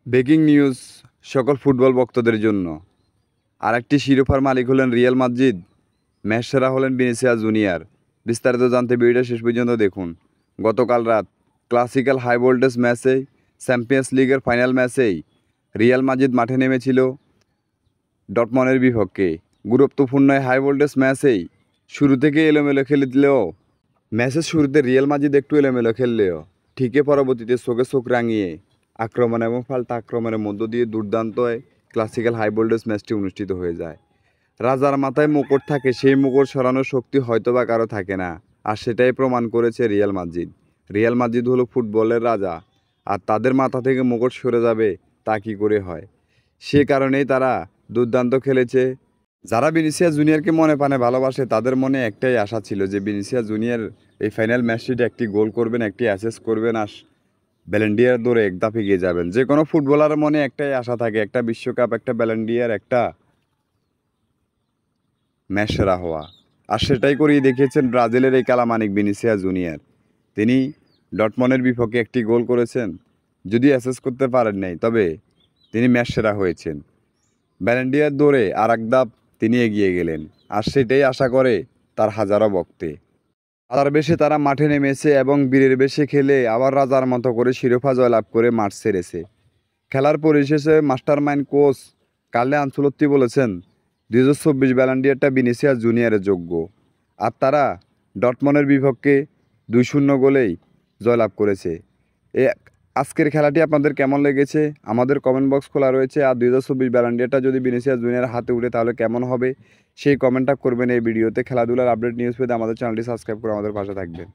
Breaking news সকল football ভক্তদের জন্য। আরেকটি শিরোপার মালিক হলেন রিয়াল মাদ্রিদ, ম্যাচ সেরা হলেন ভিনিসিয়াস জুনিয়র। বিস্তারিত জানতে ভিডিওটা শেষ পর্যন্ত দেখুন। গতকাল রাত ক্লাসিক্যাল হাই ভোল্টেজ ম্যাচেই চ্যাম্পিয়ন্স লিগের ফাইনাল ম্যাচেই রিয়াল মাদ্রিদ মাঠে নেমেছিল ডর্টমন্ডের বিপক্ষে। গুরুত্বপূর্ণ হাই ভোল্টেজ ম্যাচেই শুরু থেকে এলোমেলো খেলে দিলেও ম্যাচের শুরুতে রিয়াল মাদ্রিদ একটু এলোমেলো খেললেও ঠিকই পরবর্তীতে চোখে চোখ রাঙিয়ে আক্রমণ এবং পাল্টা আক্রমণের মধ্য দিয়ে দুর্দান্ত ক্লাসিক্যাল হাই ভোল্টেজ ম্যাচটি অনুষ্ঠিত হয়ে যায়। রাজার মাথায় মুকুট থাকে, সেই মুকুট সরানোর শক্তি হয়তোবা কারো থাকে না, আর সেটাই প্রমাণ করেছে রিয়াল মাদ্রিদ। রিয়াল মাদ্রিদ হলো ফুটবলের রাজা, আর তাদের মাথা থেকে মুকুট সরে যাবে তা কী করে হয়? সে কারণেই তারা দুর্দান্ত খেলেছে। যারা ভিনিসিয়াস জুনিয়রকে মনে প্রাণে ভালোবাসে তাদের মনে একটাই আশা ছিল যে ভিনিসিয়াস জুনিয়র এই ফাইনাল ম্যাচটিতে একটি গোল করবেন, একটি অ্যাসিস্ট করবেন, আর ব্যালন ডি অর দৌড়ে এক ধাপ এগিয়ে যাবেন। যে কোনো ফুটবলারের মনে একটাই আশা থাকে, একটা বিশ্বকাপ, একটা ব্যালন ডি অর, একটা ম্যাচ সেরা হওয়া। আর সেটাই করিয়ে দেখিয়েছেন ব্রাজিলের এই কালামানিক ভিনিসিয়াস জুনিয়র। তিনি ডর্টমন্ডের বিপক্ষে একটি গোল করেছেন, যদি অ্যাসেস করতে পারেন নাই, তবে তিনি ম্যাচ সেরা হয়েছেন। ব্যালন ডি অর দৌড়ে আর এক ধাপ তিনি এগিয়ে গেলেন, আর সেটাই আশা করে তার হাজারো ভক্তে। রাজার বেশে তারা মাঠে নেমেছে এবং বীরের বেশে খেলে আবার রাজার মতো করে শিরোপা জয়লাভ করে মাঠ ছেড়েছে। খেলার পরিশেষে মাস্টারমাইন্ড কোচ কার্লো আনচেলত্তি বলেছেন 2024 ব্যালন ডি অরটা ভিনিসিয়াস জুনিয়রের যোগ্য। আর তারা ডর্টমন্ডের বিপক্ষে 2-0 গোলেই জয়লাভ করেছে। এ আজকের খেলাটি আপনাদের কেমন লেগেছে আমাদের কমেন্ট বক্স খোলা রয়েছে। আর 2024 ব্যালন ডি অরটা যদি ভিনিসিয়াস জুনিয়রের হাতে উঠে তাহলে কেমন হবে সেই কমেন্টটা করবেন এই ভিডিওতে। খেলাধুলার আপডেট নিউজ পেতে আমাদের চ্যানেলটি সাবস্ক্রাইব করে আমাদের পাশে থাকবেন।